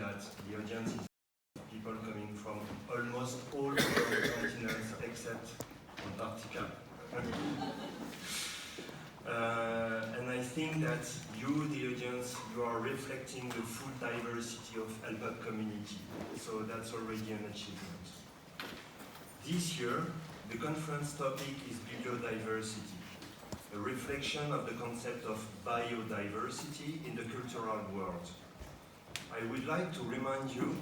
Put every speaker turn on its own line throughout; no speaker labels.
that the audience is people coming from almost all the continents except Antarctica. And I think that you, the audience, you are reflecting the full diversity of LPUB community. So that's already an achievement. This year, the conference topic is bibliodiversity, a reflection of the concept of biodiversity in the cultural world. I would like to remind you,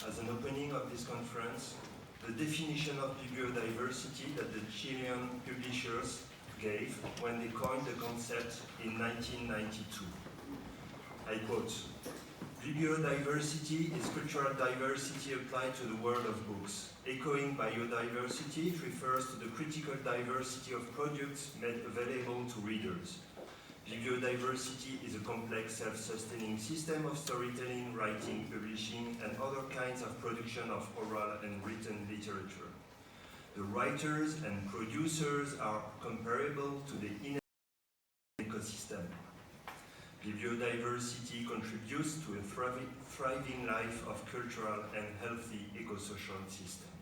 as an opening of this conference, the definition of bibliodiversity that the Chilean publishers gave when they coined the concept in 1992. I quote, "Bibliodiversity is cultural diversity applied to the world of books. Echoing biodiversity, it refers to the critical diversity of products made available to readers. Bibliodiversity is a complex, self-sustaining system of storytelling, writing, publishing, and other kinds of production of oral and written literature. The writers and producers are comparable to the ecosystem. Bibliodiversity contributes to a thriving life of cultural and healthy eco-social system."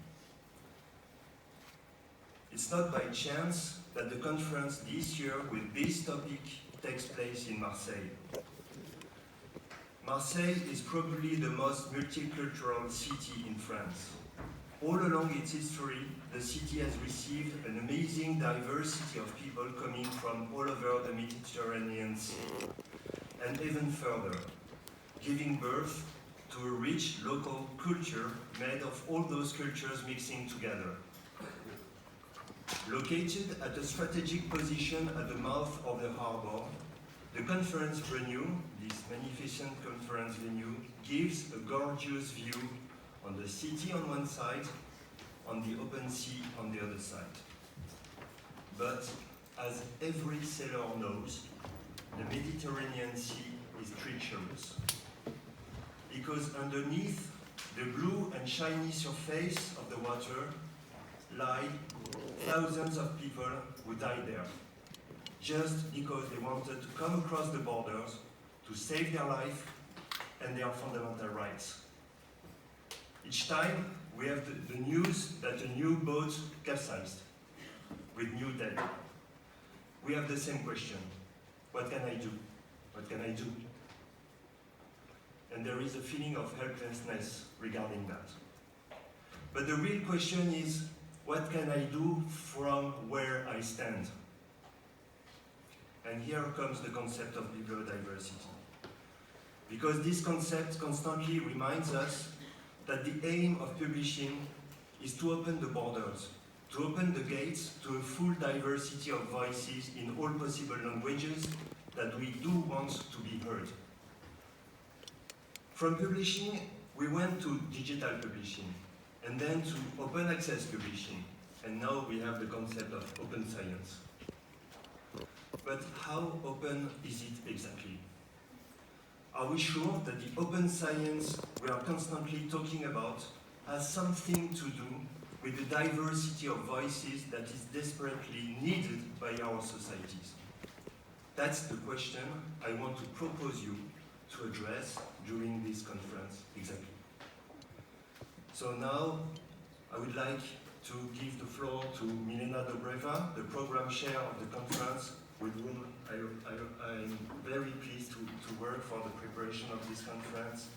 It's not by chance that the conference this year with this topic takes place in Marseille. Marseille is probably the most multicultural city in France. All along its history, the city has received an amazing diversity of people coming from all over the Mediterranean Sea, and even further, giving birth to a rich local culture made of all those cultures mixing together. Located at a strategic position at the mouth of the harbor, the conference venue, this magnificent conference venue, gives a gorgeous view on the city on one side, on the open sea on the other side. But as every sailor knows, the Mediterranean Sea is treacherous, because underneath the blue and shiny surface of the water lie thousands of people who died there, just because they wanted to come across the borders to save their life and their fundamental rights. Each time we have the news that a new boat capsized with new dead, we have the same question: what can I do? What can I do? And there is a feeling of helplessness regarding that. But the real question is, what can I do from where I stand? And here comes the concept of bibliodiversity. Because this concept constantly reminds us that the aim of publishing is to open the borders, to open the gates to a full diversity of voices in all possible languages that we do want to be heard. From publishing, we went to digital publishing, and then to open access publishing, and now we have the concept of open science. But how open is it exactly? Are we sure that the open science we are constantly talking about has something to do with the diversity of voices that is desperately needed by our societies? That's the question I want to propose you to address during this conference exactly. So now I would like to give the floor to Milena Dobreva, the program chair of the conference, with whom I'm very pleased to work for the preparation of this conference.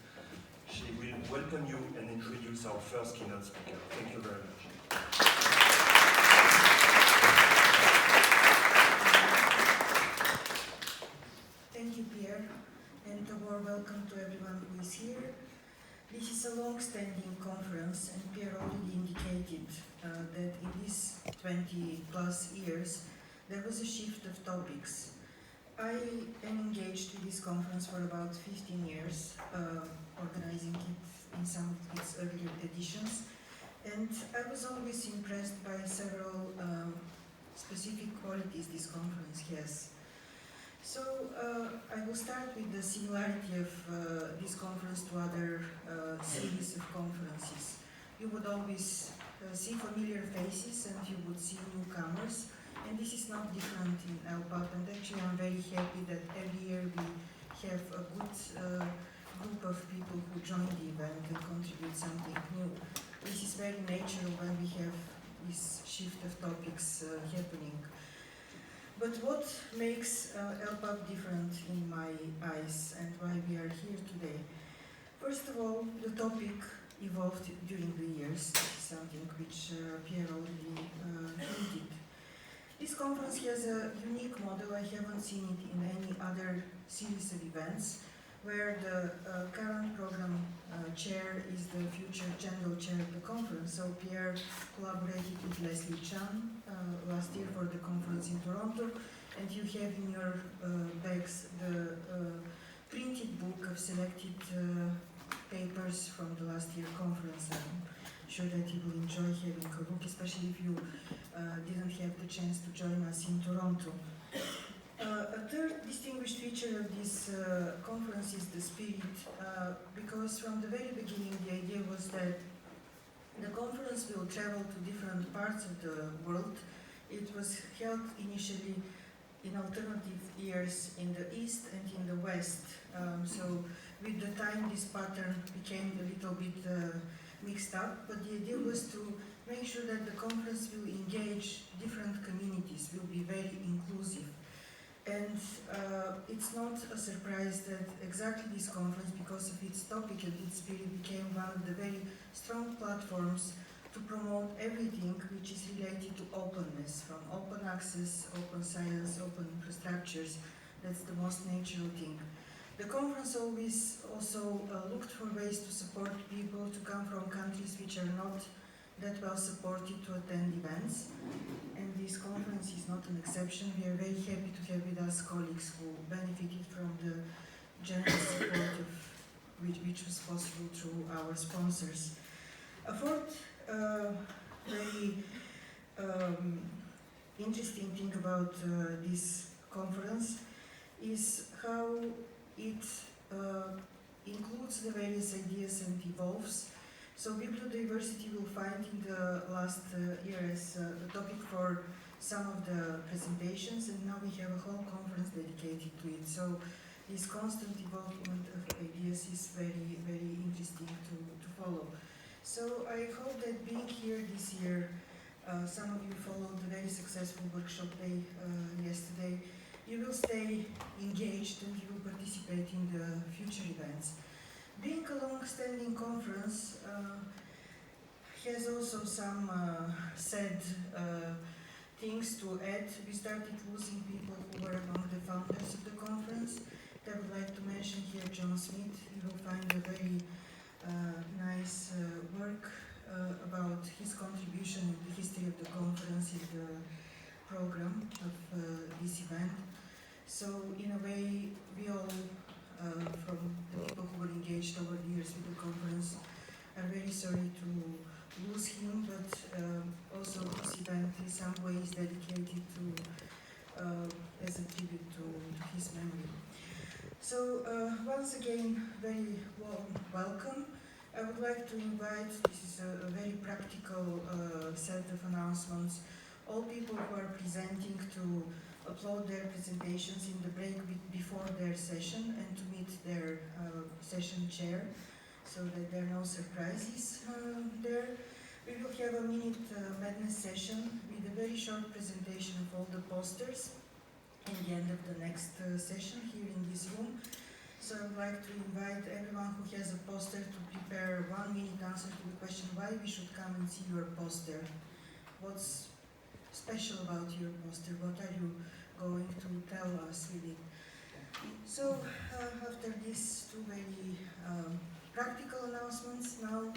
She will welcome you and introduce our first keynote speaker. Thank you very much.
Thank you, Pierre, and a warm welcome to everyone who is here. This is a long-standing conference, and Pierre already indicated that in these 20+ years, there was a shift of topics. I am engaged with this conference for about 15 years, organizing it in some of its earlier editions, and I was always impressed by several specific qualities this conference has. So I will start with the similarity of this conference to other series of conferences. You would always see familiar faces and you would see newcomers, and this is not different in LPUB, and actually I'm very happy that every year we have a good group of people who join the event and contribute something new. This is very natural when we have this shift of topics happening. But what makes LPAP different in my eyes and why we are here today? First of all, the topic evolved during the years. This is something which Pierre already hinted. This conference has a unique model. I haven't seen it in any other series of events, where the current program chair is the future general chair of the conference. So Pierre collaborated with Leslie Chan last year for the conference in Toronto, and you have in your bags the printed book of selected papers from the last year conference. I'm sure that you will enjoy having a look, especially if you didn't have the chance to join us in Toronto. A third distinguished feature of this conference is the spirit, because from the very beginning the idea was that the conference will travel to different parts of the world. It was held initially in alternative years in the east and in the west. So with the time this pattern became a little bit mixed up, but the idea was to make sure that the conference will engage different communities, will be very inclusive. And it's not a surprise that exactly this conference, because of its topic and its spirit, became one of the very strong platforms to promote everything which is related to openness, from open access, open science, open infrastructures. That's the most natural thing. The conference always also looked for ways to support people to come from countries which are not that well supported to attend events. And this conference is not an exception. We are very happy to have with us colleagues who benefited from the generous support of which was possible through our sponsors. A fourth very interesting thing about this conference is how it includes the various ideas and evolves. So bibliodiversity will find in the last year as the topic for some of the presentations, and now we have a whole conference dedicated to it. So this constant development of ideas is very, very interesting to follow. So I hope that being here this year, some of you followed the very successful workshop day yesterday, you will stay engaged and you will participate in the future events. Being a long-standing conference has also some sad things to add. We started losing people who were among the founders of the conference. I would like to mention here John Smith. You will find a very nice work about his contribution in the history of the conference in the program of this event. So in a way, we all, from the people who were engaged over the years with the conference, are very sorry to lose him, but also this event in some way is dedicated to, as a tribute to his memory. So once again, very warm welcome. I would like to invite, this is a very practical set of announcements, all people who are presenting to upload their presentations in the break before their session and to meet their session chair so that there are no surprises there. We will have a minute madness session with a very short presentation of all the posters at the end of the next session here in this room. So I would like to invite everyone who has a poster to prepare 1 minute answer to the question why we should come and see your poster. What's special about your poster? What are you going to tell us with it? So after these two very practical announcements, now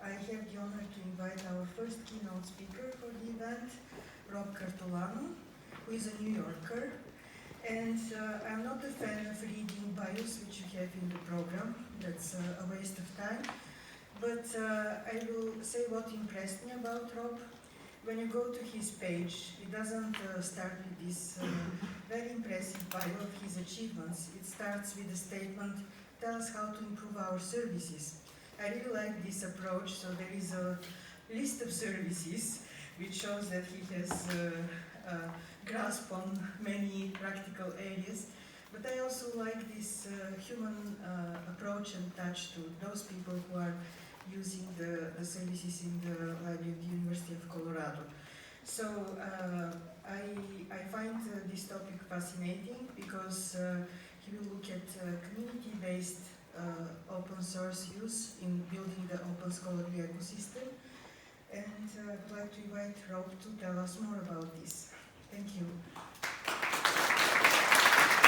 I have the honor to invite our first keynote speaker for the event, Rob Cartolano, who is a New Yorker. And I'm not a fan of reading bios which you have in the program. That's a waste of time. But I will say what impressed me about Rob. When you go to his page, it doesn't start with this very impressive bio of his achievements. It starts with a statement, tell us how to improve our services. I really like this approach, so there is a list of services which shows that he has grasp on many practical areas. But I also like this human approach and touch to those people who are using the services in the library of the University of Colorado. So I find this topic fascinating because he will look at community-based open source use in building the open scholarly ecosystem. And I'd like to invite Rob to tell us more about this. Thank you.